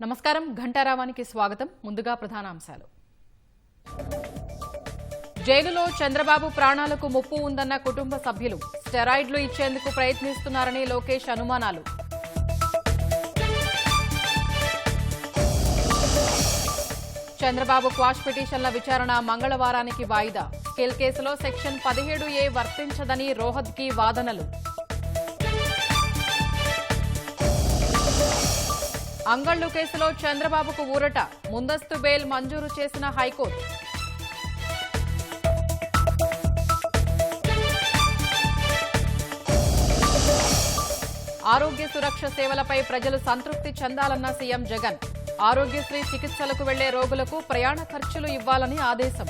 నమస్కారం ఘంటారావానికి స్వాగతం. ముందుగా ప్రధానాంశాలు. జైలులో చంద్రబాబు ప్రాణాలకు ముప్పు ఉందన్న కుటుంబ సభ్యులు. స్టెరాయిడ్లు ఇచ్చేందుకు ప్రయత్నిస్తున్నారని లోకేష్ అనుమానాలు. చంద్రబాబు క్వాష్ పిటిషన్ల విచారణ మంగళవారానికి వాయిదా. స్కిల్ కేసులో సెక్షన్ 17A వర్తించదని రోహత్గి వాదనలు. అంగళ్లు కేసులో చంద్రబాబుకు ఊరట. ముందస్తు బెయిల్ మంజూరు చేసిన హైకోర్టు. ఆరోగ్య సురక్ష సేవలపై ప్రజలు సంతృప్తి చెందాలన్న సీఎం జగన్. ఆరోగ్యశ్రీ చికిత్సలకు వెళ్లే రోగులకు ప్రయాణ ఖర్చులు ఇవ్వాలని ఆదేశం.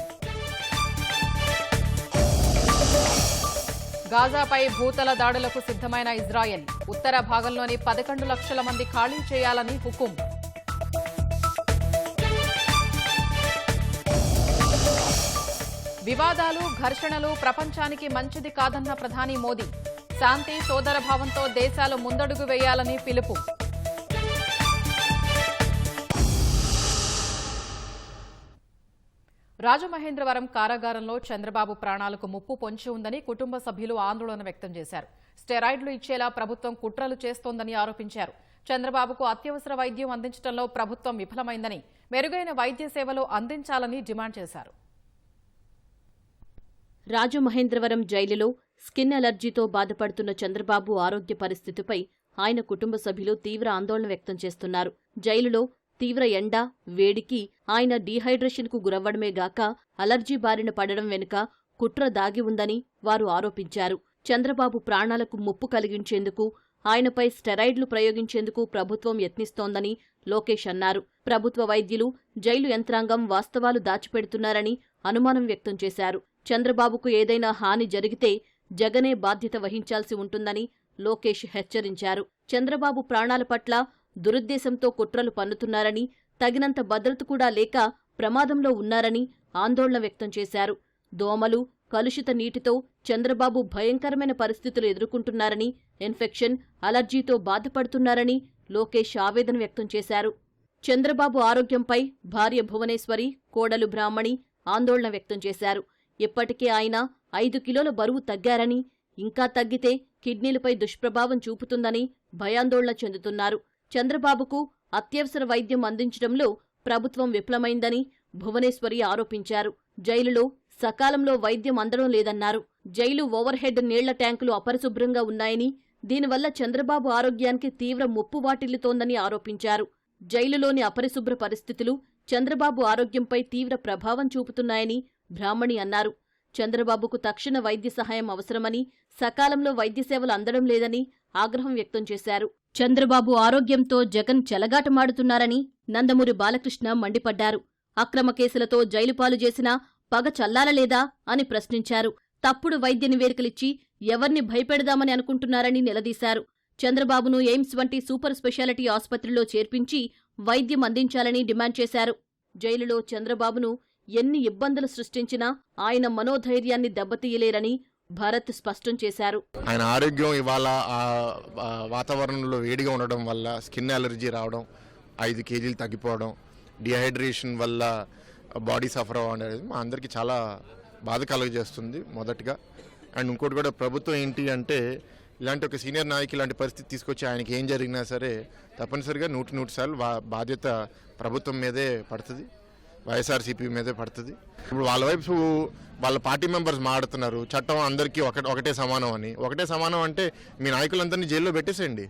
గాజాపై భూతల దాడులకు సిద్దమైన ఇజ్రాయెల్. ఉత్తర భాగంలోని 11 లక్షల మంది ఖాళీ చేయాలని హుకుం. వివాదాలు, ఘర్షణలు ప్రపంచానికి మంచిది కాదన్న ప్రధాని మోదీ. శాంతి, సోదరభావంతో దేశాలు ముందడుగు వేయాలని పిలుపు. రాజమహేంద్రవరం కారాగారంలో చంద్రబాబు ప్రాణాలకు ముప్పు పొంచి ఉందని కుటుంబ సభ్యులు ఆందోళన వ్యక్తం చేశారు. స్టెరాయిడ్లు ఇచ్చేలా ప్రభుత్వం కుట్రలు చేస్తోందని ఆరోపించారు. చంద్రబాబుకు అత్యవసర వైద్యం అందించడంలో ప్రభుత్వం విఫలమైందని, మెరుగైన వైద్య సేవలు అందించాలని డిమాండ్ చేశారు. రాజమహేంద్రవరం జైలులో స్కిన్ అలర్జీతో బాధపడుతున్న చంద్రబాబు ఆరోగ్య పరిస్థితిపై ఆయన కుటుంబ సభ్యులు తీవ్ర ఆందోళన వ్యక్తం చేస్తున్నారు. జైలులో తీవ్ర ఎండ, వేడికి ఆయన డీహైడ్రేషన్కు గురవ్వడమే గాక అలర్జీ బారిన పడడం వెనుక కుట్ర దాగి ఉందని వారు ఆరోపించారు. చంద్రబాబు ప్రాణాలకు ముప్పు కలిగించేందుకు, ఆయనపై స్టెరాయిడ్లు ప్రయోగించేందుకు ప్రభుత్వం యత్నిస్తోందని లోకేష్ అన్నారు. ప్రభుత్వ వైద్యులు, జైలు యంత్రాంగం వాస్తవాలు దాచిపెడుతున్నారని అనుమానం వ్యక్తం చేశారు. చంద్రబాబుకు ఏదైనా హాని జరిగితే జగనే బాధ్యత వహించాల్సి ఉంటుందని లోకేష్ హెచ్చరించారు. చంద్రబాబు ప్రాణాల పట్ల దురుద్దేశంతో కుట్రలు పన్నుతున్నారని, తగినంత భద్రత కూడా లేక ప్రమాదంలో ఉన్నారని ఆందోళన వ్యక్తం చేశారు. దోమలు, కలుషిత నీటితో చంద్రబాబు భయంకరమైన పరిస్థితులు ఎదుర్కొంటున్నారని, ఇన్ఫెక్షన్, అలర్జీతో బాధపడుతున్నారని లోకేష్ ఆవేదన వ్యక్తం చేశారు. చంద్రబాబు ఆరోగ్యంపై భార్య భువనేశ్వరి, కోడలు బ్రాహ్మణి ఆందోళన వ్యక్తం చేశారు. ఇప్పటికే ఆయన 5 కిలోల బరువు తగ్గారని, ఇంకా తగ్గితే కిడ్నీలపై దుష్ప్రభావం చూపుతుందని భయాందోళన చెందుతున్నారు. చంద్రబాబుకు అత్యవసర వైద్యం అందించడంలో ప్రభుత్వం విఫలమైందని భువనేశ్వరి ఆరోపించారు. జైలులో సకాలంలో వైద్యం అందడం లేదన్నారు. జైలు ఓవర్ హెడ్ నీళ్ల ట్యాంకులు అపరిశుభ్రంగా ఉన్నాయని, దీనివల్ల చంద్రబాబు ఆరోగ్యానికి తీవ్ర ముప్పు వాటిల్లుతోందని ఆరోపించారు. జైలులోని అపరిశుభ్ర పరిస్థితులు చంద్రబాబు ఆరోగ్యంపై తీవ్ర ప్రభావం చూపుతున్నాయని బ్రాహ్మణి అన్నారు. చంద్రబాబుకు తక్షణ వైద్య సహాయం అవసరమని, సకాలంలో వైద్య సేవలు అందడం లేదని ఆగ్రహం వ్యక్తం చేశారు. చంద్రబాబు ఆరోగ్యంతో జగన్ చెలగాటమాడుతున్నారని నందమూరి బాలకృష్ణ మండిపడ్డారు. అక్రమ కేసులతో జైలుపాలు చేసినా పగ చల్లాలలేదా అని ప్రశ్నించారు. తప్పుడు వైద్య నివేదికలిచ్చి ఎవర్ని భయపెడదామని అనుకుంటున్నారని నిలదీశారు. చంద్రబాబును ఎయిమ్స్ వంటి సూపర్ స్పెషాలిటీ ఆసుపత్రిలో చేర్పించి వైద్యం అందించాలని డిమాండ్ చేశారు. జైలులో చంద్రబాబును ఎన్ని ఇబ్బందులు సృష్టించినా ఆయన మనోధైర్యాన్ని దెబ్బతీయలేరని భరత్ స్పష్టం చేశారు. ఆయన ఆరోగ్యం ఇవాళ వాతావరణంలో వేడిగా ఉండడం వల్ల స్కిన్ అలర్జీ రావడం, 5 కేజీలు తగ్గిపోవడం, డిహైడ్రేషన్ వల్ల బాడీ సఫర్ అవ్వడం అనేది మా అందరికీ చాలా బాధ కలుగజేస్తుంది మొదటిగా. అండ్ ఇంకోటి కూడా, ప్రభుత్వం ఏంటి అంటే ఇలాంటి ఒక సీనియర్ నాయకు ఇలాంటి పరిస్థితి తీసుకొచ్చి ఆయనకి ఏం జరిగినా సరే తప్పనిసరిగా 100% బాధ్యత ప్రభుత్వం మీదే పడుతుంది, వైఎస్ఆర్సీపీ మీదే పడుతుంది. ఇప్పుడు వాళ్ళ వైపు వాళ్ళ పార్టీ మెంబర్స్ మాట్లాడుతున్నారు, చట్టం అందరికీ ఒకటే సమానం అని. ఒకటే సమానం అంటే మీ నాయకులందరినీ జైల్లో పెట్టేసేయండి.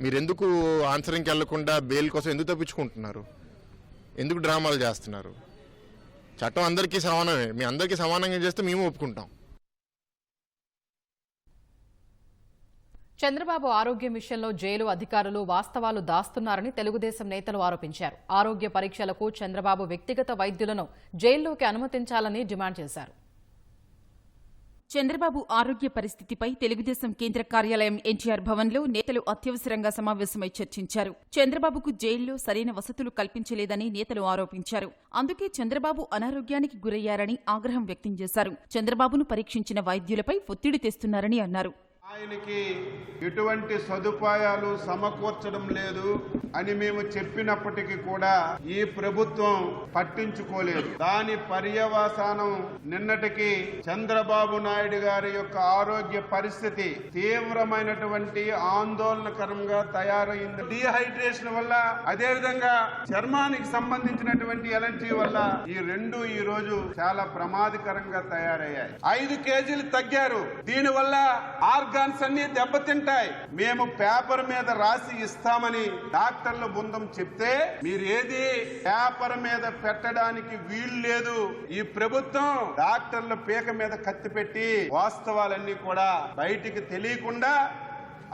మీరు ఎందుకు ఆన్సరింగ్కి వెళ్లకుండా బెయిల్ కోసం ఎందుకు తప్పించుకుంటున్నారు? ఎందుకు డ్రామాలు చేస్తున్నారు? చట్టం అందరికీ సమానమే. మీ అందరికీ సమానంగా చేస్తే మేము ఒప్పుకుంటాం. చంద్రబాబు ఆరోగ్యం విషయంలో జైలు అధికారులు వాస్తవాలు దాస్తున్నారని తెలుగుదేశం నేతలు ఆరోపించారు. ఆరోగ్య పరీక్షలకు చంద్రబాబు వ్యక్తిగత వైద్యులను జైల్లోకి అనుమతించాలని డిమాండ్ చేశారు. చంద్రబాబు ఆరోగ్య పరిస్థితిపై తెలుగుదేశం కేంద్ర కార్యాలయం ఎన్టీఆర్ భవన్లో నేతలు అత్యవసరంగా సమావేశమై చర్చించారు. చంద్రబాబుకు జైల్లో సరైన వసతులు కల్పించలేదని నేతలు ఆరోపించారు. అందుకే చంద్రబాబు అనారోగ్యానికి గురయ్యారని ఆగ్రహం వ్యక్తం చేశారు. చంద్రబాబును పరీక్షించిన వైద్యులపై ఒత్తిడి తెస్తున్నారని అన్నారు. ఆయనకి ఎటువంటి సదుపాయాలు సమకూర్చడం లేదు అని మేము చెప్పినప్పటికీ కూడా ఈ ప్రభుత్వం పట్టించుకోలేదు. దాని పర్యవసానం నిన్నటికి చంద్రబాబు నాయుడు గారి యొక్క ఆరోగ్య పరిస్థితి తీవ్రమైనటువంటి ఆందోళనకరంగా తయారైంది. డీహైడ్రేషన్ వల్ల, అదేవిధంగా చర్మానికి సంబంధించినటువంటి ఎలర్జీ వల్ల ఈ రెండు ఈ రోజు చాలా ప్రమాదకరంగా తయారయ్యాయి. 5 కేజీలు తగ్గారు. దీనివల్ల ఆర్గాన్స్ అన్ని దెబ్బతింటాయి. మేము పేపర్ మీద రాసి ఇస్తామని డాక్టర్ల బృందం చెప్తే మీరు ఏది పేపర్ మీద పెట్టడానికి వీలు లేదు. ఈ ప్రభుత్వం డాక్టర్ల పీక మీద కత్తి పెట్టి వాస్తవాలన్నీ కూడా బయటికి తెలియకుండా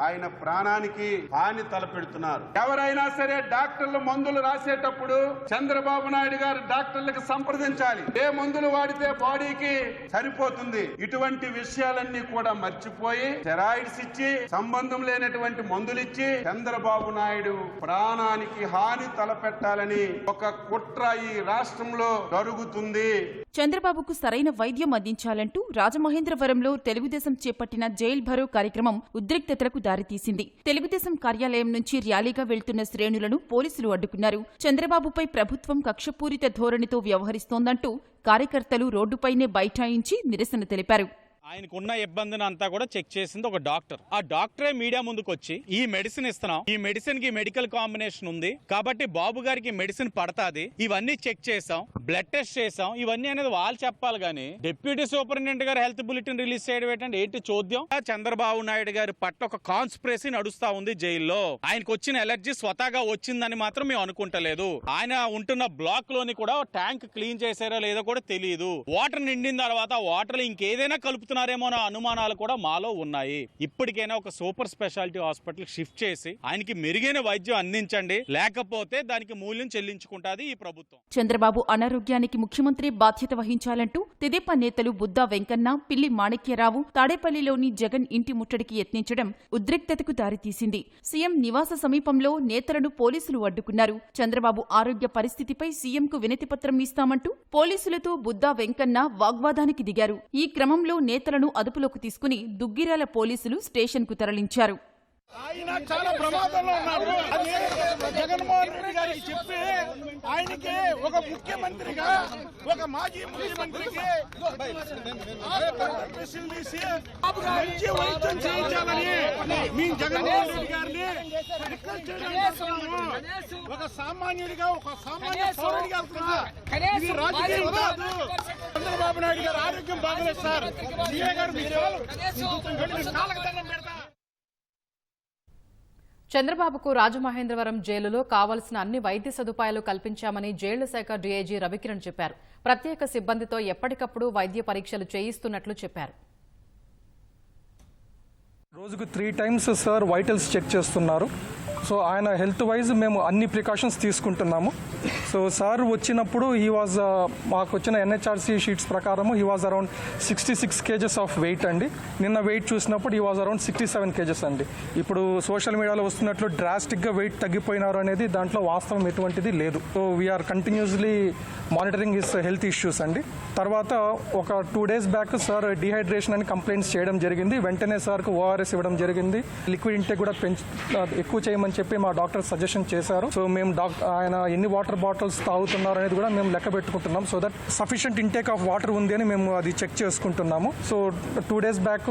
ఆయన ప్రాణానికి హాని తలపెడుతున్నారు. ఎవరైనా సరే డాక్టర్లు మందులు రాసేటప్పుడు చంద్రబాబు నాయుడు గారు డాక్టర్లకు సంప్రదించాలి. ఏ మందులు వాడితే బాడీకి సరిపోతుంది. ఇటువంటి విషయాలన్నీ కూడా మర్చిపోయి స్టెరాయిడ్స్ ఇచ్చి, సంబంధం లేనటువంటి మందులు ఇచ్చి చంద్రబాబు నాయుడు ప్రాణానికి హాని తలపెట్టాలని ఒక కుట్ర ఈ రాష్ట్రంలో జరుగుతుంది. చంద్రబాబుకు సరైన వైద్యం అందించాలంటూ రాజమహేంద్రవరంలో తెలుగుదేశం చేపట్టిన జైల్ భరో కార్యక్రమం ఉద్రిక్తతలకు దారితీసింది. తెలుగుదేశం కార్యాలయం నుంచి ర్యాలీగా వెళ్తున్న శ్రేణులను పోలీసులు అడ్డుకున్నారు. చంద్రబాబుపై ప్రభుత్వం కక్షపూరిత ధోరణితో వ్యవహరిస్తోందంటూ కార్యకర్తలు రోడ్డుపైనే బైఠాయించి నిరసన తెలిపారు. ఆయనకున్న ఇబ్బందిని అంతా కూడా చెక్ చేసింది ఒక డాక్టర్. ఆ డాక్టరే మీడియా ముందుకు వచ్చి ఈ మెడిసిన్ ఇస్తున్నాం, ఈ మెడిసిన్ కి మెడికల్ కాంబినేషన్ ఉంది కాబట్టి బాబు గారికి మెడిసిన్ పడతాది, ఇవన్నీ చెక్ చేసాం, బ్లడ్ టెస్ట్ చేసాం, ఇవన్నీ అనేది వాళ్ళు చెప్పాలి గానీ డిప్యూటీ సూపరింటెండెంట్ గారు హెల్త్ బులెటిన్ రిలీజ్ చేయడం ఏంటంటే ఏంటి చోద్యం. చంద్రబాబు నాయుడు గారి పట్ల ఒక కాన్స్పిరసీ నడుస్తా ఉంది జైల్లో. ఆయనకు వచ్చిన ఎలర్జీ స్వతహాగా వచ్చిందని మాత్రం మేము అనుకుంటలేదు. ఆయన ఉంటున్న బ్లాక్ లోని కూడా ట్యాంక్ క్లీన్ చేశారో లేదో కూడా తెలియదు. వాటర్ నిండిన తర్వాత వాటర్ ఇంకేదైనా కలుపుతున్నారు అనే అనుమానాలు కూడా మాలో ఉన్నాయి. ఇప్పటికైనా ఒక సూపర్ స్పెషాలిటీ హాస్పిటల్ షిఫ్ట్ చేసి ఆయనకి మెరుగైన వైద్యం అందించండి, లేకపోతే దానికి మూల్యం చెల్లించుకుంటాది ఈ ప్రభుత్వం. చంద్రబాబు అనారోగ్యానికి ముఖ్యమంత్రి బాధ్యత వహించాలంటూ తెదేపా నేతలు బుద్దా వెంకన్న, పిల్లి మాణిక్యరావు తాడేపల్లిలోని జగన్ ఇంటి ముట్టడికి యత్నించడం ఉద్రిక్తతకు దారితీసింది. సీఎం నివాస సమీపంలో నేతలను పోలీసులు అడ్డుకున్నారు. చంద్రబాబు ఆరోగ్య పరిస్థితిపై సీఎంకు వినతిపత్రం ఇస్తామంటూ పోలీసులతో బుద్దా వెంకన్న వాగ్వాదానికి దిగారు. ఈ క్రమంలో నేతలను అదుపులోకి తీసుకుని దుగ్గిరాల పోలీసులు స్టేషన్కు తరలించారు. ఆయన చాలా ప్రమాదంలో ఉన్నారు. అది జగన్మోహన్ రెడ్డి గారికి చెప్పి ఆయనకి ఒక ముఖ్యమంత్రిగా, ఒక మాజీ ముఖ్యమంత్రికి తీసి మంచి వైద్యం చేయించాలని మీ జగన్మోహన్ రెడ్డి గారిని రిక్వెస్ట్ చేయడం. ఒక సామాన్యుడిగా, ఒక సామాన్య పౌరుడిగా ఇది రాజకీయం కాదు. చంద్రబాబు నాయుడు గారు ఆరోగ్యం బాగలేదు సార్. సీఏ గారు చంద్రబాబుకు రాజమహేంద్రవరం జైలులో కావాల్సిన అన్ని వైద్య సదుపాయాలు కల్పించామని జైళ్ల శాఖ డీఐజీ రవికిరణ్ చెప్పారు. ప్రత్యేక సిబ్బందితో ఎప్పటికప్పుడు వైద్య పరీక్షలు చేయిస్తున్నట్లు చెప్పారు. రోజుకు 3 times సార్ వైటల్స్ చెక్ చేస్తున్నారు. సో ఆయన హెల్త్ వైజ్ మేము అన్ని ప్రికాషన్స్ తీసుకుంటున్నాము. సో సార్ వచ్చినప్పుడు మాకు వచ్చిన ఎన్హెచ్ఆర్సీ షీట్స్ ప్రకారం he was around 66 kgs of weight అండి. నిన్న వెయిట్ చూసినప్పుడు హీ వాజ్ అరౌండ్ 67 kgs అండి. ఇప్పుడు సోషల్ మీడియాలో వస్తున్నట్లు డ్రాస్టిక్గా వెయిట్ తగ్గిపోయినారు అనేది దాంట్లో వాస్తవం ఎటువంటిది లేదు. So we are continuously monitoring his health issues అండి. తర్వాత ఒక 2 days బ్యాక్ సార్ డీహైడ్రేషన్ అని కంప్లైంట్స్ చేయడం జరిగింది. వెంటనే సార్కు ఓఆర్ఎస్ ఇవ్వడం జరిగింది. లిక్విడ్ ఇంటేక్ కూడా ఎక్కువ చేయమని చెప్పి మా డాక్టర్ సజెషన్ చేశారు. సో మేము ఆయన ఎన్ని వాటర్ బాటిల్స్ తాగుతున్నారు అనేది కూడా మేము లెక్క పెట్టుకుంటున్నాం. So that sufficient intake of water ఉంది అని మేము అది చెక్ చేసుకుంటున్నాము. సో 2 days బ్యాక్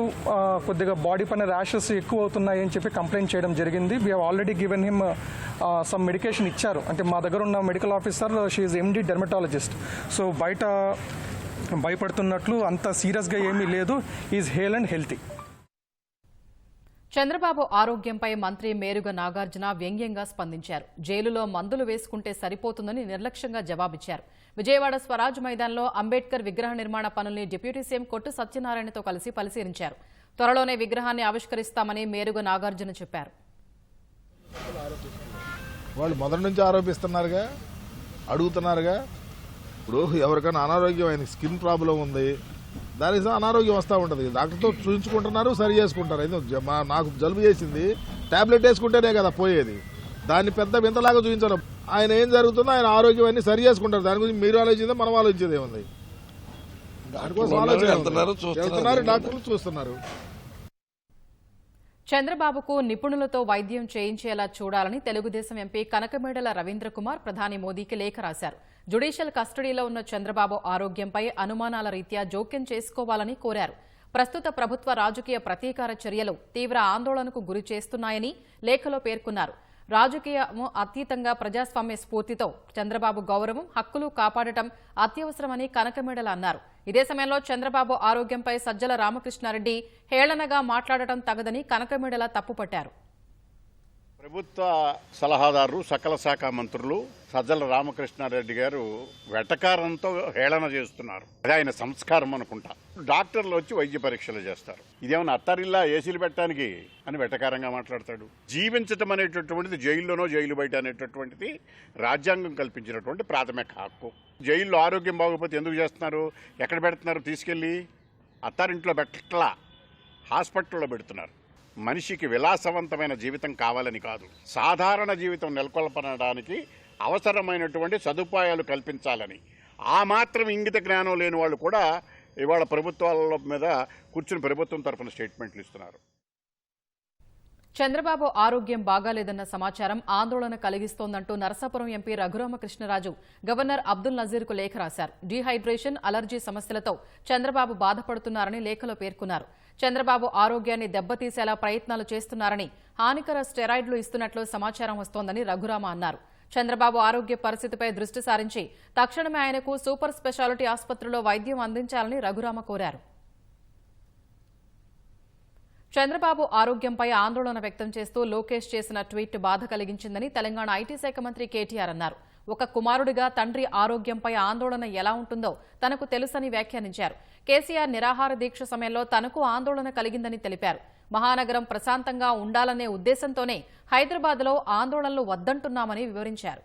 కొద్దిగా బాడీ పైన ర్యాషెస్ ఎక్కువ అవుతున్నాయి అని చెప్పి కంప్లైంట్ చేయడం జరిగింది. We have already given him some medication ఇచ్చారు. అంటే మా దగ్గర ఉన్న medical officer she MD dermatologist. సో బయట భయపడుతున్నట్లు అంత సీరియస్గా ఏమీ లేదు. Is hale and healthy. Chandrababu ఆరోగ్యంపై మంత్రి మేరుగ నాగార్జున వ్యంగ్యంగా స్పందించారు. జైలులో మందులు వేసుకుంటే సరిపోతుందని నిర్లక్ష్యంగా జవాబిచ్చారు. విజయవాడ స్వరాజ్ మైదాన్లో అంబేద్కర్ విగ్రహ నిర్మాణ పనుల్ని డిప్యూటీ సీఎం కొట్టు సత్యనారాయణతో కలిసి పరిశీలించారు. త్వరలోనే విగ్రహాన్ని ఆవిష్కరిస్తామని మేరుగ నాగార్జున చెప్పారు. వాళ్ళు మొదటి నుంచి ఆరోపిస్తున్నారుగా, అడుగుతున్నారుగా. ఇప్పుడు ఎవరికైనా అనారోగ్యం అయింది, స్కిన్ ప్రాబ్లం ఉంది, దానికి అనారోగ్యం వస్తూ ఉంటుంది. డాక్టర్తో చూపించుకుంటున్నారు, సరి చేసుకుంటారు. నాకు జలుబు చేసింది, టాబ్లెట్ వేసుకుంటేనే కదా పోయేది. దాన్ని పెద్ద వింతలాగా చూపించాలి. ఆయన ఏం జరుగుతుందో ఆయన ఆరోగ్యం అన్ని సరి చేసుకుంటారు. దాని గురించి మీరు ఆలోచిందే మనం ఆలోచించేది ఏముంది. దానికోసం ఆలోచన డాక్టర్లు చూస్తున్నారు. చంద్రబాబుకు నిపుణులతో వైద్యం చేయించేలా చూడాలని తెలుగుదేశం ఎంపీ కనకమేడల రవీంద్రకుమార్ ప్రధాని మోదీకి లేఖ రాశారు. జ్యుడిషియల్ కస్టడీలో ఉన్న చంద్రబాబు ఆరోగ్యంపై అనుమానాల రీత్యా జోక్యం చేసుకోవాలని కోరారు. ప్రస్తుత ప్రభుత్వ రాజకీయ ప్రతీకార చర్యలు తీవ్ర ఆందోళనకు గురి చేస్తున్నాయని లేఖలో పేర్కొన్నారు. రాజకీయము అతీతంగా ప్రజాస్వామ్య స్ఫూర్తితో చంద్రబాబు గౌరవం, హక్కులు కాపాడటం అత్యవసరమని కనకమేడల అన్నారు. ఇదే సమయంలో చంద్రబాబు ఆరోగ్యంపై సజ్జల రామకృష్ణారెడ్డి హేళనగా మాట్లాడటం తగదని కనకమేడల తప్పుపట్టారు. ప్రభుత్వ సలహాదారు సకల శాఖ మంత్రులు సజ్జల రామకృష్ణారెడ్డి గారు వెటకారంతో హేళన చేస్తున్నారు. అది ఆయన సంస్కారం అనుకుంటా. డాక్టర్లు వచ్చి వైద్య పరీక్షలు చేస్తారు. ఇదేమన్నా అత్తారిల్లా ఏసీలు పెట్టడానికి అని వెటకారంగా మాట్లాడతాడు. జీవించటం అనేటటువంటిది జైల్లోనో జైలు బయట అనేటటువంటిది రాజ్యాంగం కల్పించినటువంటి ప్రాథమిక హక్కు. జైల్లో ఆరోగ్యం బాగోకపోతే ఎందుకు చేస్తున్నారు? ఎక్కడ పెడుతున్నారు? తీసుకెళ్ళి అత్తారింట్లో పెట్టట్లా, హాస్పిటల్లో పెడుతున్నారు. మనిషికి విలాసవంతమైన జీవితం కావాలని కాదు, సాధారణ జీవితం నెలకొల్పడానికి అవసరమైనటువంటి సదుపాయాలు కల్పించాలని. ఆ మాత్రం ఇంగిత జ్ఞానం లేని వాళ్ళు కూడా ఇవాళ ప్రభుత్వాల మీద కూర్చుని ప్రభుత్వం తరఫున స్టేట్మెంట్లు ఇస్తున్నారు. చంద్రబాబు ఆరోగ్యం బాగాలేదన్న సమాచారం ఆందోళన కలిగిస్తోందంటూ నరసాపురం ఎంపీ రఘురామకృష్ణరాజు గవర్నర్ అబ్దుల్ నజీర్కు లేఖ రాశారు. డీహైడ్రేషన్, అలర్జీ సమస్యలతో చంద్రబాబు బాధపడుతున్నారని లేఖలో పేర్కొన్నారు. చంద్రబాబు ఆరోగ్యాన్ని దెబ్బతీసేలా ప్రయత్నాలు చేస్తున్నారని, హానికర స్టెరాయిడ్లు ఇస్తున్నట్లు సమాచారం వస్తోందని రఘురామ అన్నారు. చంద్రబాబు ఆరోగ్య పరిస్థితిపై దృష్టి సారించి తక్షణమే ఆయనకు సూపర్ స్పెషాలిటీ ఆసుపత్రిలో వైద్యం అందించాలని రఘురామ కోరారు. చంద్రబాబు ఆరోగ్యంపై ఆందోళన వ్యక్తం చేస్తూ లోకేష్ చేసిన ట్వీట్ బాధ కలిగించిందని తెలంగాణ ఐటీ శాఖ మంత్రి కేటీఆర్ అన్నారు. ఒక కుమారుడిగా తండ్రి ఆరోగ్యంపై ఆందోళన ఎలా ఉంటుందో తనకు తెలుసని వ్యాఖ్యానించారు. కేసీఆర్ నిరాహార దీక్ష సమయంలో తనకు ఆందోళన కలిగిందని తెలిపారు. మహానగరం ప్రశాంతంగా ఉండాలనే ఉద్దేశంతోనే హైదరాబాద్లో ఆందోళనలు వద్దంటున్నామని వివరించారు.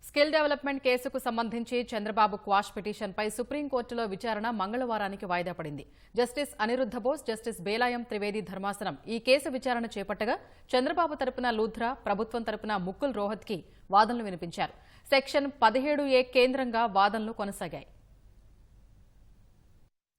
స్కిల్ డెవలప్మెంట్ కేసుకు సంబంధించి చంద్రబాబు క్వాష్ పిటిషన్పై సుప్రీంకోర్టులో విచారణ మంగళవారానికి వాయిదా పడింది. జస్టిస్ అనిరుద్ధ బోస్, జస్టిస్ బేలాయం త్రివేది ధర్మాసనం ఈ కేసు విచారణ చేపట్టగా చంద్రబాబు తరపున లూథ్రా, ప్రభుత్వం తరపున ముకుల్ రోహత్కి వాదనలు వినిపించారు. సెక్షన్ 17A కేంద్రంగా వాదనలు కొనసాగాయి.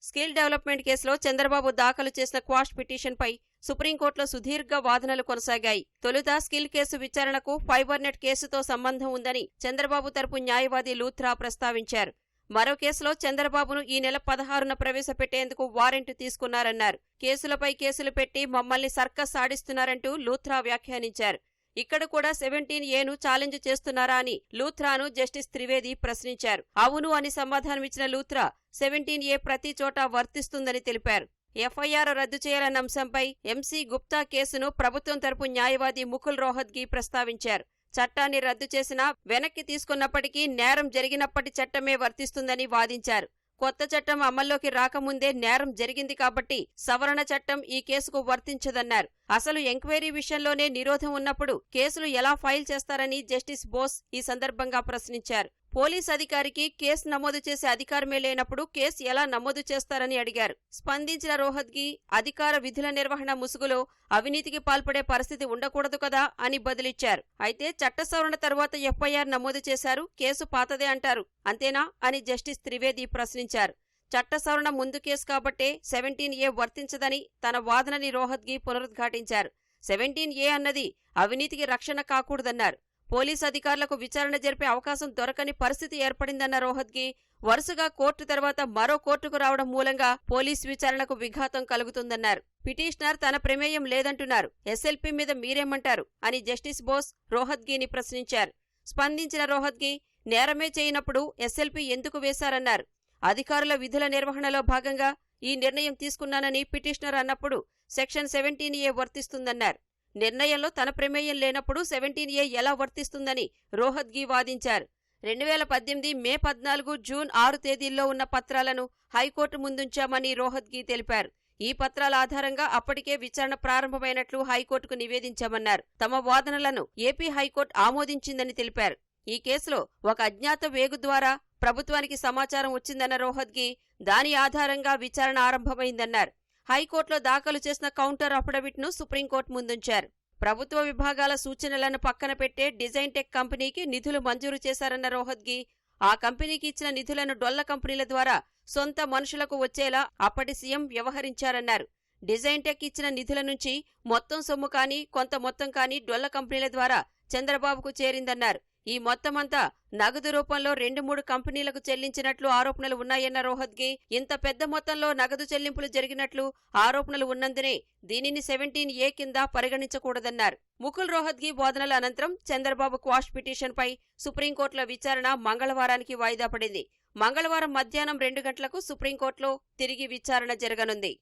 స్కిల్ డెవలప్మెంట్ కేసులో చంద్రబాబు దాఖలు చేసిన క్వాష్ పిటిషన్పై సుప్రీంకోర్టులో సుదీర్ఘ వాదనలు కొనసాగాయి. తొలుత స్కిల్ కేసు విచారణకు ఫైబర్నెట్ కేసుతో సంబంధం ఉందని చంద్రబాబు తరపు న్యాయవాది లూథ్రా ప్రస్తావించారు. మరో కేసులో చంద్రబాబును ఈ నెల 16న ప్రవేశపెట్టేందుకు వారెంట్ తీసుకున్నారన్నారు. కేసులపై కేసులు పెట్టి మమ్మల్ని సర్కస్ ఆడిస్తున్నారంటూ లూథ్రా వ్యాఖ్యానించారు. ఇక్కడ కూడా 17Aను ఛాలెంజ్ చేస్తున్నారా అని లూథ్రాను జస్టిస్ త్రివేది ప్రశ్నించారు. అవును అని సమాధానమిచ్చిన లూథ్రా 17A ప్రతి చోట వర్తిస్తుందని తెలిపారు. ఎఫ్ఐఆర్ రద్దు చేయాలన్న అంశంపై ఎంసీ గుప్తా కేసును ప్రభుత్వం తరపు న్యాయవాది ముకుల్ రోహత్గి ప్రస్తావించారు. చట్టాన్ని రద్దు చేసినా వెనక్కి తీసుకున్నప్పటికీ నేరం జరిగినప్పటి చట్టమే వర్తిస్తుందని వాదించారు. కొత్త చట్టం అమల్లోకి రాకముందే నేరం జరిగింది కాబట్టి సవరణ చట్టం ఈ కేసుకు వర్తించదన్నారు. అసలు ఎంక్వైరీ విషయంలోనే నిరోధం ఉన్నప్పుడు కేసులు ఎలా ఫైల్ చేస్తారని జస్టిస్ బోస్ ఈ సందర్భంగా ప్రశ్నించారు. పోలీస్ అధికారికి కేసు నమోదు చేసే అధికారమే లేనప్పుడు కేసు ఎలా నమోదు చేస్తారని అడిగారు. స్పందించిన రోహత్గి అధికార విధుల నిర్వహణ ముసుగులో అవినీతికి పాల్పడే పరిస్థితి ఉండకూడదు కదా అని బదులిచ్చారు. అయితే చట్ట సవరణ తర్వాత ఎఫ్ఐఆర్ నమోదు చేశారు, కేసు పాతదే అంటారు, అంతేనా అని జస్టిస్ త్రివేది ప్రశ్నించారు. చట్ట సవరణ ముందు కేసు కాబట్టే 17A వర్తించదని తన వాదనని రోహత్గి పునరుద్ఘాటించారు. 17A అన్నది అవినీతికి రక్షణ కాకూడదన్నారు. పోలీసు అధికారులకు విచారణ జరిపే అవకాశం దొరకని పరిస్థితి ఏర్పడిందన్న రోహత్గి వరుసగా కోర్టు తర్వాత మరో కోర్టుకు రావడం మూలంగా పోలీసు విచారణకు విఘాతం కలుగుతుందన్నారు. పిటిషనర్ తన ప్రమేయం లేదంటున్నారు, ఎస్ఎల్పీ మీద మీరేమంటారు అని జస్టిస్ బోస్ రోహత్గిని ప్రశ్నించారు. స్పందించిన రోహత్గి నేరమే చేయనప్పుడు ఎస్ఎల్పీ ఎందుకు వేశారన్నారు. అధికారుల విధుల నిర్వహణలో భాగంగా ఈ నిర్ణయం తీసుకున్నానని పిటిషనర్ అన్నప్పుడు సెక్షన్ 17A వర్తిస్తుందన్నారు. నిర్ణయంలో తన ప్రమేయం లేనప్పుడు 17A ఎలా వర్తిస్తుందని రోహత్గి వాదించారు. 2018 మే 14, జూన్ 6 తేదీల్లో ఉన్న పత్రాలను హైకోర్టు ముందుంచామని రోహత్గి తెలిపారు. ఈ పత్రాల ఆధారంగా అప్పటికే విచారణ ప్రారంభమైనట్లు హైకోర్టుకు నివేదించామన్నారు. తమ వాదనలను ఏపీ హైకోర్టు ఆమోదించిందని తెలిపారు. ఈ కేసులో ఒక అజ్ఞాత వేగు ద్వారా ప్రభుత్వానికి సమాచారం వచ్చిందన్న రోహత్గి దాని ఆధారంగా విచారణ ఆరంభమైందన్నారు. హైకోర్టులో దాఖలు చేసిన కౌంటర్ అఫిడవిట్ను సుప్రీంకోర్టు ముందుంచారు. ప్రభుత్వ విభాగాల సూచనలను పక్కన పెట్టే డిజైన్ టెక్ కంపెనీకి నిధులు మంజూరు చేశారన్న రోహత్గి ఆ కంపెనీకి ఇచ్చిన నిధులను డొల్ల కంపెనీల ద్వారా సొంత మనుషులకు వచ్చేలా అప్పటి సీఎం వ్యవహరించారన్నారు. డిజైన్ టెక్ ఇచ్చిన నిధుల నుంచి మొత్తం సొమ్ము కానీ కొంత మొత్తం కానీ డొల్ల కంపెనీల ద్వారా చంద్రబాబుకు చేరిందన్నారు. ఈ మొత్తమంతా నగదు రూపంలో 2-3 కంపెనీలకు చెల్లించినట్లు ఆరోపణలు ఉన్నాయన్న రోహత్గి ఇంత పెద్ద మొత్తంలో నగదు చెల్లింపులు జరిగినట్లు ఆరోపణలు ఉన్నందునే దీనిని 17A కింద పరిగణించకూడదన్నారు. ముకుల్ రోహత్గి వాదనల అనంతరం చంద్రబాబు క్వాష్ పిటిషన్పై సుప్రీంకోర్టులో విచారణ మంగళవారానికి వాయిదా పడింది. మంగళవారం మధ్యాహ్నం 2 గంటలకు సుప్రీంకోర్టులో తిరిగి విచారణ జరగనుంది.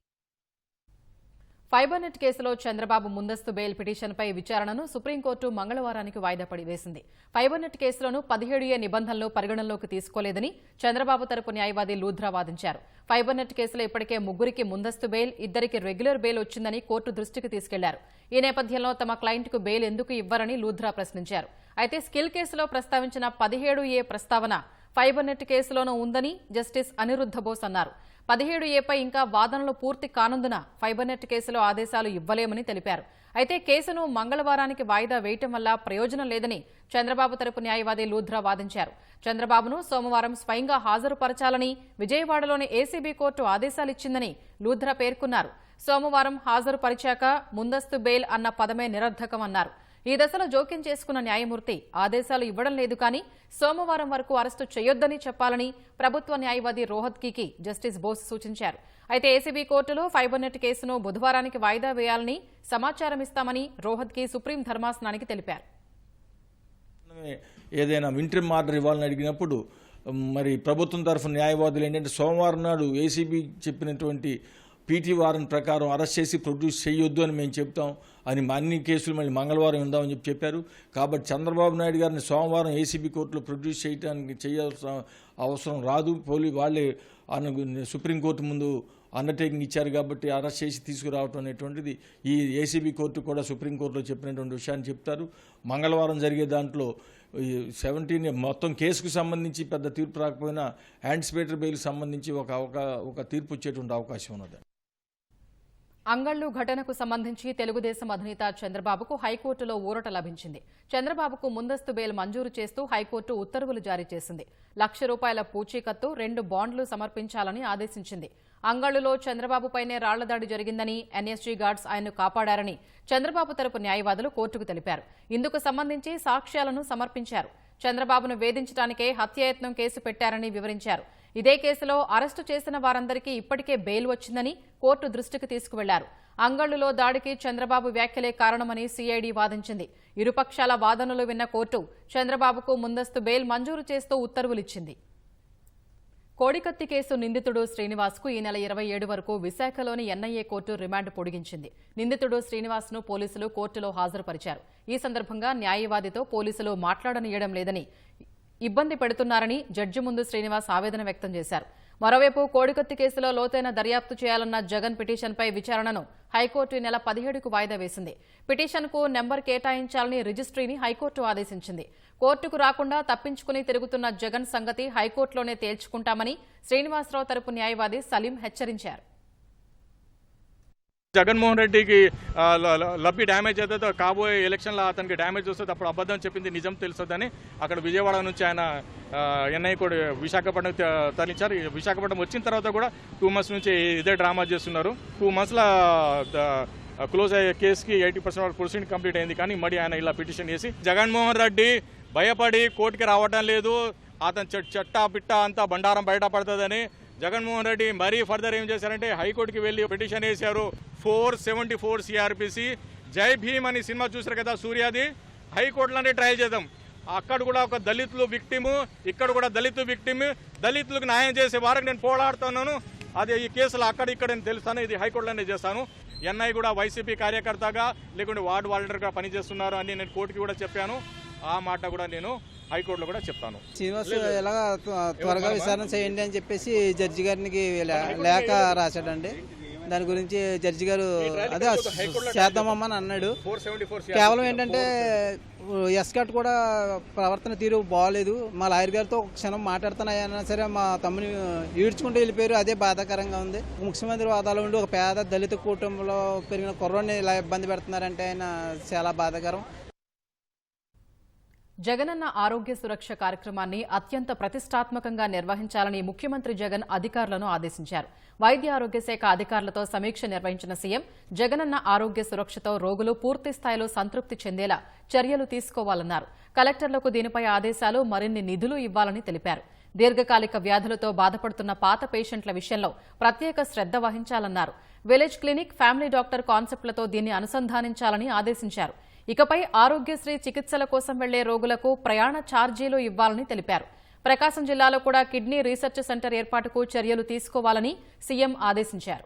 ఫైబర్ నెట్ కేసులో చంద్రబాబు ముందస్తు బెయిల్ పిటిషన్పై విచారణను సుప్రీంకోర్టు మంగళవారానికి వాయిదా వేసింది. ఫైబర్ నెట్ కేసులోనూ 17A నిబంధనలు పరిగణనలోకి తీసుకోలేదని చంద్రబాబు తరపు న్యాయవాది లూథ్రా వాదించారు. ఫైబర్ నెట్ కేసులో ఇప్పటికే 3కి ముందస్తు బెయిల్, 2కి రెగ్యులర్ బెయిల్ వచ్చిందని కోర్టు దృష్టికి తీసుకెళ్లారు. ఈ నేపథ్యంలో తమ క్లయింట్కు బెయిల్ ఎందుకు ఇవ్వరని లూథ్రా ప్రశ్నించారు. అయితే స్కిల్ కేసులో ప్రస్తావించిన 17A ప్రస్తావన ఫైబర్ నెట్ కేసులోనూ ఉందని జస్టిస్ అనిరుద్ధ బోస్ అన్నారు. 17A ఇంకా వాదనలు పూర్తి కానందున ఫైబర్ నెట్ కేసులో ఆదేశాలు ఇవ్వలేమని తెలిపారు. అయితే కేసును మంగళవారానికి వాయిదా వేయటం వల్ల ప్రయోజనం లేదని చంద్రబాబు తరపు న్యాయవాది లూథ్రా వాదించారు. చంద్రబాబును సోమవారం స్వయంగా హాజరుపరచాలని విజయవాడలోని ఏసీబీ కోర్టు ఆదేశాలిచ్చిందని లూథ్రా పేర్కొన్నారు. సోమవారం హాజరుపరిచాక ముందస్తు బెయిల్ అన్న పదమే నిరర్థకమన్నారు. ఈ దశలో జోక్యం చేసుకున్న న్యాయమూర్తి ఆదేశాలు ఇవ్వడం లేదు కానీ సోమవారం వరకు అరెస్టు చేయొద్దని చెప్పాలని ప్రభుత్వ న్యాయవాది రోహత్గికి జస్టిస్ బోస్ సూచించారు. అయితే ఏసీబీ కోర్టులో ఫైబర్ నెట్ కేసును బుధవారానికి వాయిదా వేయాలని సమాచారం ఇస్తామని రోహత్గి సుప్రీం ధర్మాసనానికి తెలిపారు. ఏదైనా ఇంటరిమ్ ఆర్డర్ ఇవ్వాలని అడిగినప్పుడు మరి ప్రభుత్వం తరఫున న్యాయవాదులు ఏంటంటే సోమవారం నాడు ఏసీబీ చెప్పినటువంటి పీటీ వారెంట్ ప్రకారం అరెస్ట్ చేసి ప్రొడ్యూస్ చేయొద్దు అని మేము చెప్తాం అని అన్ని కేసులు మళ్ళీ మంగళవారం ఉందామని చెప్పారు. కాబట్టి చంద్రబాబు నాయుడు గారిని సోమవారం ఏసీబీ కోర్టులో ప్రొడ్యూస్ చేయాల్సిన అవసరం రాదు. వాళ్ళే సుప్రీంకోర్టు ముందు అండర్టేకింగ్ ఇచ్చారు కాబట్టి అరెస్ట్ చేసి తీసుకురావటం అనేటువంటిది ఈ ఏసీబీ కోర్టు కూడా సుప్రీంకోర్టులో చెప్పినటువంటి విషయాన్ని చెప్తారు. మంగళవారం జరిగే దాంట్లో 17 మొత్తం కేసుకు సంబంధించి పెద్ద తీర్పు రాకపోయినా యాంటిసిపేటరీ బెయిల్కి సంబంధించి ఒక తీర్పు వచ్చేటువంటి అవకాశం ఉన్నది. అంగళ్లు ఘటనకు సంబంధించి తెలుగుదేశం అధినేత చంద్రబాబుకు హైకోర్టులో ఊరట లభించింది. చంద్రబాబుకు ముందస్తు బెయిల్ మంజూరు చేస్తూ హైకోర్టు ఉత్తర్వులు జారీ చేసింది. ₹1,00,000 పూచీకత్తు 2 బాండ్లు సమర్పించాలని ఆదేశించింది. అంగళ్లులో చంద్రబాబుపైనే రాళ్లదాడి జరిగిందని, ఎన్ఎస్జీ గార్డ్స్ ఆయన్ను కాపాడారని చంద్రబాబు తరపు న్యాయవాదులు కోర్టుకు తెలిపారు. ఇందుకు సంబంధించి సాక్ష్యాలను సమర్పించారు. చంద్రబాబును వేధించడానికే హత్యాయత్నం కేసు పెట్టారని వివరించారు. ఇదే కేసులో అరెస్టు చేసిన వారందరికీ ఇప్పటికే బెయిల్ వచ్చిందని కోర్టు దృష్టికి తీసుకువెళ్లారు. అంగళ్లులో దాడికి చంద్రబాబు వ్యాఖ్యలే కారణమని సీఐడీ వాదించింది. ఇరుపక్షాల వాదనలు విన్న కోర్టు చంద్రబాబుకు ముందస్తు బెయిల్ మంజూరు చేస్తూ ఉత్తర్వులిచ్చింది. కోడికత్తి కేసు నిందితుడు శ్రీనివాస్కు ఈ నెల 27 వరకు విశాఖలోని ఎన్ఐఏ కోర్టు రిమాండ్ పొడిగించింది. నిందితుడు శ్రీనివాస్ను పోలీసులు కోర్టులో హాజరుపరిచారు. ఈ సందర్భంగా న్యాయవాదితో పోలీసులు మాట్లాడనీయడం లేదని, ఇబ్బంది పెడుతున్నారని జడ్జి ముందు శ్రీనివాస్ ఆవేదన వ్యక్తం చేశారు. మరోవైపు కోడికత్తి కేసులో లోతైన దర్యాప్తు చేయాలన్న జగన్ పిటిషన్పై విచారణను హైకోర్టు ఈ నెల 17కు వాయిదా వేసింది. పిటిషన్కు నెంబర్ కేటాయించాలని రిజిస్ట్రీని హైకోర్టు ఆదేశించింది. కోర్టుకు రాకుండా తప్పించుకుని తిరుగుతున్న జగన్ సంగతి హైకోర్టులోనే తేల్చుకుంటామని శ్రీనివాసరావు తరపు న్యాయవాది సలీం హెచ్చరించారు. జగన్మోహన్ రెడ్డికి లబ్బి డ్యామేజ్ అవుతుందో కాబోయే ఎలక్షన్లో అతనికి డ్యామేజ్ వస్తుంది, అప్పుడు అబద్ధం చెప్పింది నిజం తెలుస్తుందని అక్కడ విజయవాడ నుంచి ఆయన ఎన్ఐ కూడా విశాఖపట్నం తరలించారు. విశాఖపట్నం వచ్చిన తర్వాత కూడా 2 months నుంచి ఇదే డ్రామా చేస్తున్నారు. 2 monthsలో క్లోజ్ అయ్యే కేసుకి 80% ప్రొసీడింగ్ కంప్లీట్ అయింది. కానీ మళ్ళీ ఆయన ఇలా పిటిషన్ చేసి జగన్మోహన్ రెడ్డి భయపడి కోర్టుకి రావటం లేదు, అతను చట్టా పిట్ట అంతా బండారం బయటపడుతుందని జగన్మోహన్ రెడ్డి మరీ ఫర్దర్ ఏం చేశారంటే హైకోర్టుకి వెళ్ళి పిటిషన్ వేశారు. 474 CRPC జై భీమ్ అని సినిమా చూసారు కదా సూర్యాది, హైకోర్టులోనే ట్రయల్ చేద్దాం. అక్కడ కూడా ఒక దళితులు విక్టిము, ఇక్కడ కూడా దళితు విక్టిము, దళితులకు న్యాయం చేసే వారికి నేను పోరాడుతున్నాను. అది ఈ కేసులో అక్కడ ఇక్కడ నేను తెలుస్తాను, ఇది హైకోర్టులోనే చేస్తాను. ఎన్ఐ కూడా వైసీపీ కార్యకర్తగా లేకుంటే వార్డు వాలంటీర్గా పనిచేస్తున్నారు అని నేను కోర్టుకి కూడా చెప్పాను. ఆ మాట కూడా నేను హైకోర్టులో కూడా చెప్తాను. శ్రీనివాస్ ఎలాగా త్వరగా విచారణ చేయండి అని చెప్పేసి జడ్జి గారికి లేఖ రాశాడండి. దాని గురించి జడ్జి గారు అదే చేద్దామని అన్నాడు. కేవలం ఏంటంటే ఎస్కాట్ కూడా ప్రవర్తన తీరు బాగోలేదు. మా లాయర్ గారితో ఒక క్షణం మాట్లాడుతున్నాయన్నా సరే మా తమ్ముని ఈడ్చుకుంటూ వెళ్ళిపోయారు. అదే బాధాకరంగా ఉంది. ముఖ్యమంత్రి హోదాలో ఉండి ఒక పేద దళిత కుటుంబంలో పెరిగిన కుర్రోడిని ఇలా ఇబ్బంది పెడుతున్నారంటే ఆయన చాలా బాధాకరం. జగనన్న ఆరోగ్య సురక్ష కార్యక్రమాన్ని అత్యంత ప్రతిష్టాత్మకంగా నిర్వహించాలని ముఖ్యమంత్రి జగన్ అధికారులను ఆదేశించారు. వైద్య ఆరోగ్య శాఖ అధికారులతో సమీక్ష నిర్వహించిన సీఎం జగనన్న ఆరోగ్య సురక్షతో రోగులు పూర్తి స్థాయిలో సంతృప్తి చెందేలా చర్యలు తీసుకోవాలన్నారు. కలెక్టర్లకు దీనిపై ఆదేశాలు, మరిన్ని నిధులు ఇవ్వాలని తెలిపారు. దీర్ఘకాలిక వ్యాధులతో బాధపడుతున్న పాత పేషెంట్ల విషయంలో ప్రత్యేక శ్రద్ధ వహించాలన్నారు. విలేజ్ క్లినిక్, ఫ్యామిలీ డాక్టర్ కాన్సెప్ట్లతో దీన్ని అనుసంధానించాలని ఆదేశించారు. ఇకపై ఆరోగ్యశ్రీ చికిత్సల కోసం వెళ్లే రోగులకు ప్రయాణ ఛార్జీలు ఇవ్వాలని తెలిపారు. ప్రకాశం జిల్లాలో కూడా కిడ్నీ రీసెర్చ్ సెంటర్ ఏర్పాటుకు చర్యలు తీసుకోవాలని సీఎం ఆదేశించారు.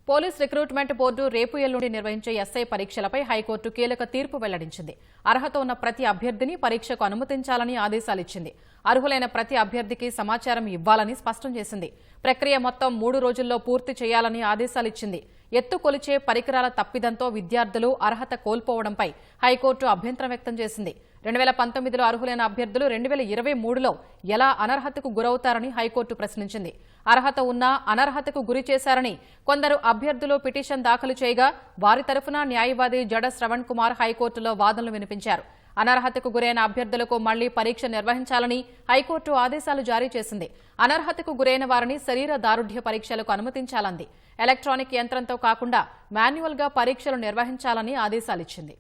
పోలీస్ రిక్రూట్మెంట్ బోర్డు రేపు ఎల్లుండి నిర్వహించే ఎస్ఐ పరీక్షలపై హైకోర్టు కీలక తీర్పు వెల్లడించింది. అర్హత ఉన్న ప్రతి అభ్యర్థిని పరీక్షకు అనుమతించాలని ఆదేశాలిచ్చింది. అర్హులైన ప్రతి అభ్యర్థికి సమాచారం ఇవ్వాలని స్పష్టం చేసింది. ప్రక్రియ మొత్తం 3 రోజుల్లో పూర్తి చేయాలని ఆదేశాలిచ్చింది. ఎత్తు కొలిచే పరికరాల తప్పిదంతో విద్యార్థులు అర్హత కోల్పోవడంపై హైకోర్టు అభ్యంతరం వ్యక్తం చేసింది. 2019లో అర్హులైన అభ్యర్థులు 2023లో ఎలా అనర్హతకు గురవుతారని హైకోర్టు ప్రశ్నించింది. అర్హత ఉన్నా అనర్హతకు గురి చేశారని కొందరు అభ్యర్థులు పిటిషన్ దాఖలు చేయగా వారి తరఫున న్యాయవాది జడ శ్రవణ్ కుమార్ హైకోర్టులో వాదనలు వినిపించారు. అనర్హతకు గురైన అభ్యర్థులకు మళ్లీ పరీక్ష నిర్వహించాలని హైకోర్టు ఆదేశాలు జారీ చేసింది. అనర్హతకు గురైన వారిని శరీర దారుఢ్య పరీక్షలకు అనుమతించాలంది. ఎలక్ట్రానిక్ యంత్రంతో కాకుండా మాన్యువల్గా పరీక్షలు నిర్వహించాలని ఆదేశాలిచ్చింది.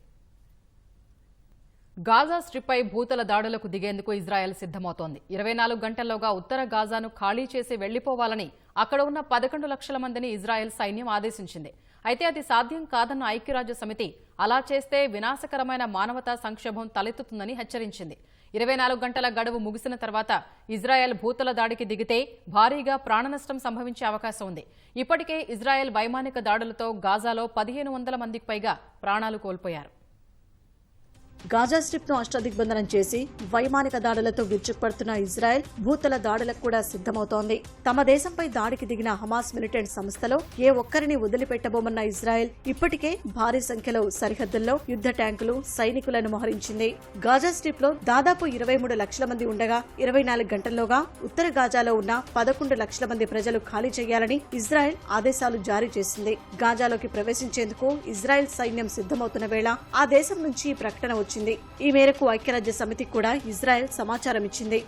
గాజా స్ట్రిప్పై భూతల దాడులకు దిగేందుకు ఇజ్రాయెల్ సిద్దమవుతోంది. 24 గంటల్లోగా ఉత్తర గాజాను ఖాళీ చేసి వెళ్లిపోవాలని అక్కడ ఉన్న 11 లక్షల మందిని ఇజ్రాయెల్ సైన్యం ఆదేశించింది. అయితే అది సాధ్యం కాదన్న ఐక్యరాజ్య సమితి అలా చేస్తే వినాశకరమైన మానవతా సంక్షోభం తలెత్తుతుందని హెచ్చరించింది. 24 గంటల గడువు ముగిసిన తర్వాత ఇజ్రాయెల్ భూతల దాడికి దిగితే భారీగా ప్రాణనష్టం సంభవించే అవకాశం ఉంది. ఇప్పటికే ఇజ్రాయెల్ వైమానిక దాడులతో గాజాలో 1500 మందికి పైగా ప్రాణాలు కోల్పోయారు. గాజా స్ట్రిప్ ను అష్టదిగ్బంధనం చేసి వైమానిక దాడులతో విరుచుకుపడుతున్న ఇజ్రాయెల్ భూతల దాడులకు కూడా సిద్దమవుతోంది. తమ దేశంపై దాడికి దిగిన హమాస్ మిలిటెంట్ సంస్థలో ఏ ఒక్కరిని వదిలిపెట్టబోమన్న ఇజ్రాయెల్ ఇప్పటికే భారీ సంఖ్యలో సరిహద్దుల్లో యుద్ధ ట్యాంకులు, సైనికులను మోహరించింది. గాజా స్ట్రిప్ లో దాదాపు 23 లక్షల మంది ఉండగా 24 గంటల్లోగా ఉత్తర గాజాలో ఉన్న 11 లక్షల మంది ప్రజలు ఖాళీ చేయాలని ఇజ్రాయెల్ ఆదేశాలు జారీ చేసింది. గాజాలోకి ప్రవేశించేందుకు ఇజ్రాయెల్ సైన్యం సిద్దమవుతున్న వేళ ఆ దేశం నుంచి ప్రకటన వచ్చింది. ఈ మేరకు ఐక్యరాజ్య సమితికి కూడా ఇజ్రాయెల్ సమాచారం ఇచ్చింది.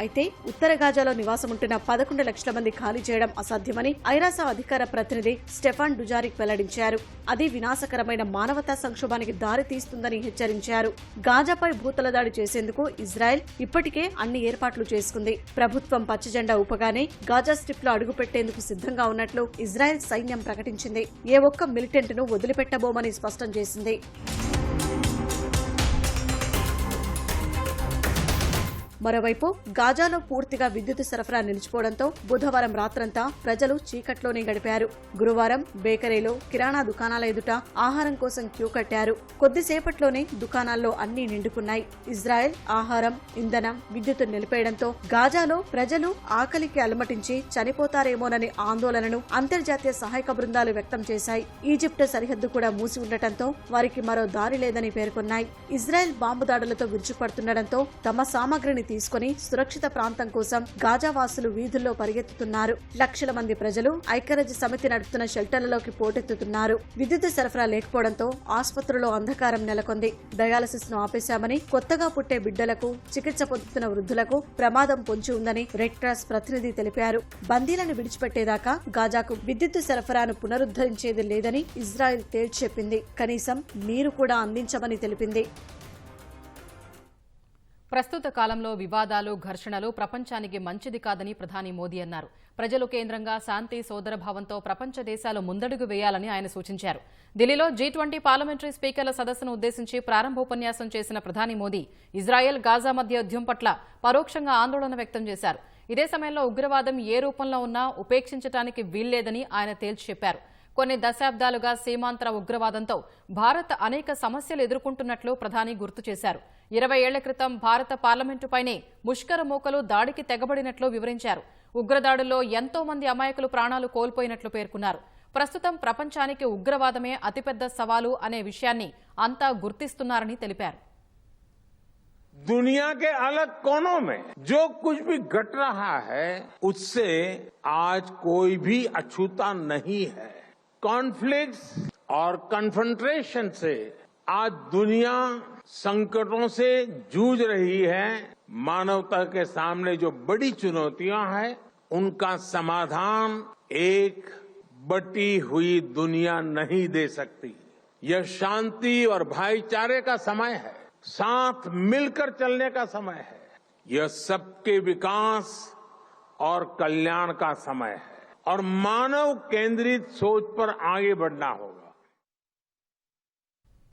అయితే ఉత్తర గాజాలో నివాసముంటున్న 11 లక్షల మంది ఖాళీ చేయడం అసాధ్యమని ఐరాస అధికార ప్రతినిధి స్టెఫాన్ డుజారిక్ వెల్లడించారు. అది వినాశకరమైన మానవతా సంక్షోభానికి దారి తీస్తుందని హెచ్చరించారు. గాజాపై భూతల దాడి చేసేందుకు ఇజ్రాయెల్ ఇప్పటికే అన్ని ఏర్పాట్లు చేసుకుంది. ప్రభుత్వం పచ్చజెండా ఊపగానే గాజా స్ట్రిప్ లో అడుగుపెట్టేందుకు సిద్ధంగా ఉన్నట్లు ఇజ్రాయెల్ సైన్యం ప్రకటించింది. ఏ ఒక్క మిలిటెంట్ ను వదిలిపెట్టబోమని స్పష్టం చేసింది. మరోవైపు గాజాలో పూర్తిగా విద్యుత్ సరఫరా నిలిచిపోవడంతో బుధవారం రాత్రంతా ప్రజలు చీకట్లోనే గడిపారు. గురువారం బేకరీలో, కిరాణా దుకాణాల ఎదుట ఆహారం కోసం క్యూ కట్టారు. కొద్దిసేపట్లోనే దుకాణాల్లో అన్నీ నిండుకున్నాయి. ఇజ్రాయెల్ ఆహారం, ఇంధనం, విద్యుత్ నిలిపేయడంతో గాజాలో ప్రజలు ఆకలికి అలమటించి చనిపోతారేమోనని ఆందోళనను అంతర్జాతీయ సహాయక బృందాలు వ్యక్తం చేశాయి. ఈజిప్ట్ సరిహద్దు కూడా మూసి ఉండటంతో వారికి మరో దారి లేదని పేర్కొన్నాయి. ఇజ్రాయెల్ బాంబు దాడులతో విరుచుకుపడుతుండటంతో తమ సామగ్రిని తీసుకుని సురక్షిత ప్రాంతం కోసం గాజా వాసులు వీధుల్లో పరిగెత్తుతున్నారు. లక్షల మంది ప్రజలు ఐక్యరాజ్య సమితి నడుపుతున్న షెల్టర్లలోకి పోటెత్తుతున్నారు. విద్యుత్ సరఫరా లేకపోవడంతో ఆసుపత్రుల్లో అంధకారం నెలకొంది. డయాలసిస్ ను ఆపేశామని, కొత్తగా పుట్టే బిడ్డలకు, చికిత్స పొందుతున్న వృద్ధులకు ప్రమాదం పొంచి ఉందని రెడ్ క్రాస్ ప్రతినిధి తెలిపారు. బందీలను విడిచిపెట్టేదాకా గాజాకు విద్యుత్ సరఫరాను పునరుద్ధరించేది లేదని ఇజ్రాయెల్ తేల్చి చెప్పింది. కనీసం నీరు కూడా అందించమని తెలిపింది. ప్రస్తుత కాలంలో వివాదాలు, ఘర్షణలు ప్రపంచానికి మంచిది కాదని ప్రధాని మోదీ అన్నారు. ప్రజలు కేంద్రంగా శాంతి, సోదరభావంతో ప్రపంచ దేశాలు ముందడుగు వేయాలని ఆయన సూచించారు. ఢిల్లీలో G20 పార్లమెంటరీ స్పీకర్ల సదస్సును ఉద్దేశించి ప్రారంభోపన్యాసం చేసిన ప్రధాని మోదీ ఇజ్రాయెల్, గాజా మధ్య యుద్ధం పట్ల పరోక్షంగా ఆందోళన వ్యక్తం చేశారు. ఇదే సమయంలో ఉగ్రవాదం ఏ రూపంలో ఉన్నా ఉపేక్షించడానికి వీల్లేదని ఆయన తేల్చి చెప్పారు. కొన్ని దశాబ్దాలుగా సీమాంతర ఉగ్రవాదంతో భారత్ అనేక సమస్యలు ఎదుర్కొంటున్నట్లు ప్రధాని గుర్తు చేశారు. 20 ఏళ్ల క్రితం భారత పార్లమెంటుపైనే ముష్కర మూకలు దాడికి తెగబడినట్లు వివరించారు. ఉగ్రదాడుల్లో ఎంతో మంది అమాయకులు ప్రాణాలు కోల్పోయినట్లు పేర్కొన్నారు. ప్రస్తుతం ప్రపంచానికి ఉగ్రవాదమే అతిపెద్ద సవాలు అనే విషయాన్ని అంతా గుర్తిస్తున్నారని తెలిపారు. दुनिया के अलग कोनों में जो कुछ भी घट रहा है उससे आज कोई भी अछूता नहीं है. कॉन्फ्लिक्ट्स और कन्फ्रंट्रेशन से आज दुनिया संकटों से जूझ रही है. मानवता के सामने जो बड़ी चुनौतियां हैं उनका समाधान एक बटी हुई दुनिया नहीं दे सकती. यह शांति और भाईचारे का समय है, साथ मिलकर चलने का समय है. यह सबके विकास और कल्याण का समय है और मानव केंद्रित सोच पर आगे बढ़ना होगा.